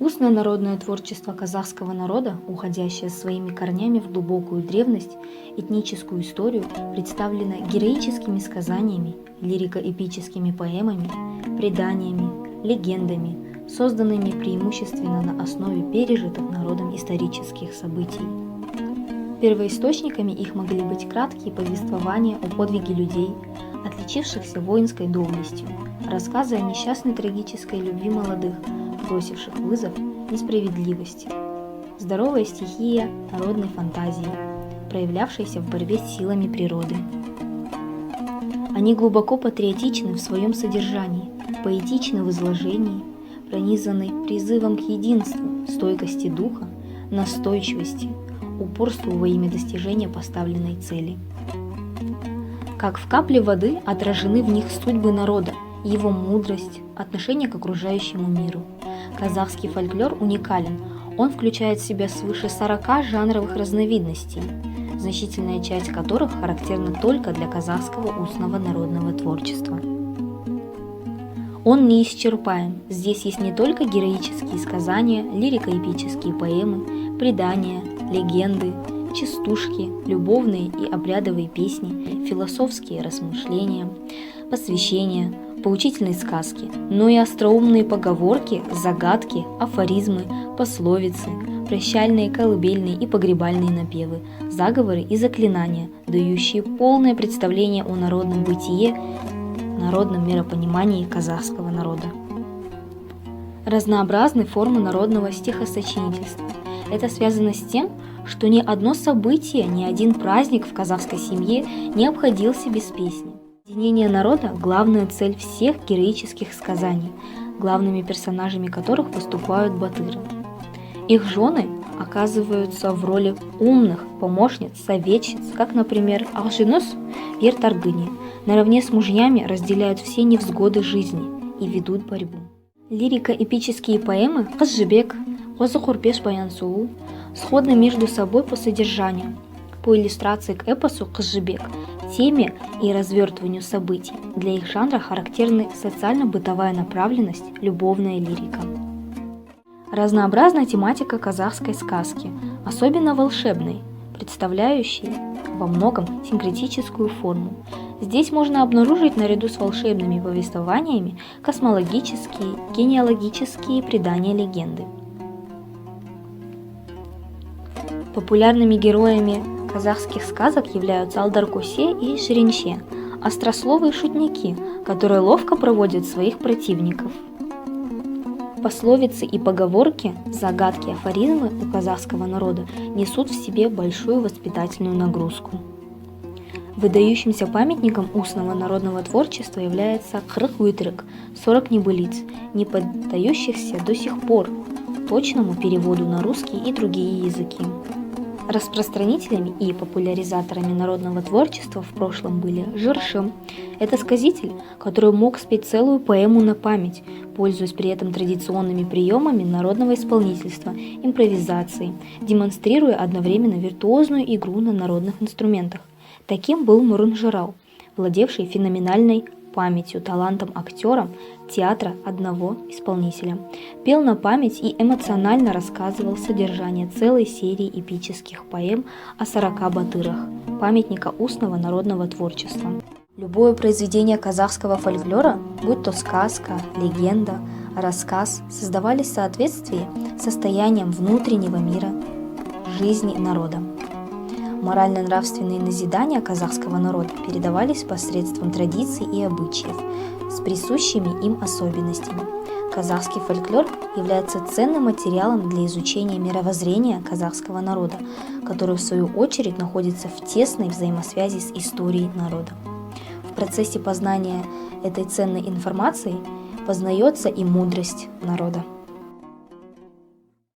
Устное народное творчество казахского народа, уходящее своими корнями в глубокую древность, этническую историю, представлено героическими сказаниями, лирико-эпическими поэмами, преданиями, легендами, созданными преимущественно на основе пережитых народом исторических событий. Первоисточниками их могли быть краткие повествования о подвиге людей, отличившихся воинской доблестью, рассказы о несчастной трагической любви молодых, бросивших вызов несправедливости, здоровая стихия народной фантазии, проявлявшейся в борьбе с силами природы. Они глубоко патриотичны в своем содержании, поэтичны в изложении, пронизаны призывом к единству, стойкости духа, настойчивости, упорству во имя достижения поставленной цели. Как в капле воды отражены в них судьбы народа, его мудрость, отношение к окружающему миру. Казахский фольклор уникален, он включает в себя свыше 40 жанровых разновидностей, значительная часть которых характерна только для казахского устного народного творчества. Он неисчерпаем, здесь есть не только героические сказания, лирико-эпические поэмы, предания, легенды, частушки, любовные и обрядовые песни, философские размышления, посвящения, поучительные сказки, но и остроумные поговорки, загадки, афоризмы, пословицы, прощальные, колыбельные и погребальные напевы, заговоры и заклинания, дающие полное представление о народном бытие, народном миропонимании казахского народа. Разнообразны формы народного стихосочинительства. Это связано с тем, что ни одно событие, ни один праздник в казахской семье не обходился без песни. Единение народа – главная цель всех героических сказаний, главными персонажами которых выступают батыры. Их жены оказываются в роли умных помощниц, советчиц, как, например, Алжинус в Ертаргыне, наравне с мужьями разделяют все невзгоды жизни и ведут борьбу. Лирико-эпические поэмы «Кыз-жібек», «Қозы-құрпеш баян-сұлу» сходны между собой по содержанию. По иллюстрации к эпосу «Кыз-жібек», теме и развертыванию событий для их жанра характерны социально-бытовая направленность, любовная лирика. Разнообразна тематика казахской сказки, особенно волшебной, представляющей во многом синкретическую форму. Здесь можно обнаружить наряду с волшебными повествованиями космологические, генеалогические предания, легенды. Популярными героями казахских сказок являются Алдаркосе и Ширинше, острословы и шутники, которые ловко проводят своих противников. Пословицы и поговорки, загадки, афоризмы у казахского народа несут в себе большую воспитательную нагрузку. Выдающимся памятником устного народного творчества является Кырық-өтірік, 40 небылиц, не поддающихся до сих пор точному переводу на русский и другие языки. Распространителями и популяризаторами народного творчества в прошлом были Жыршы. Это сказитель, который мог спеть целую поэму на память, пользуясь при этом традиционными приемами народного исполнительства, импровизацией, демонстрируя одновременно виртуозную игру на народных инструментах. Таким был Мурын Жырау, владевший феноменальной памятью, талантом актером театра одного исполнителя. Пел на память и эмоционально рассказывал содержание целой серии эпических поэм о 40 батырах, памятника устного народного творчества. Любое произведение казахского фольклора, будь то сказка, легенда, рассказ, создавались в соответствии с состоянием внутреннего мира жизни народа. Морально-нравственные назидания казахского народа передавались посредством традиций и обычаев с присущими им особенностями. Казахский фольклор является ценным материалом для изучения мировоззрения казахского народа, который в свою очередь находится в тесной взаимосвязи с историей народа. В процессе познания этой ценной информации познается и мудрость народа.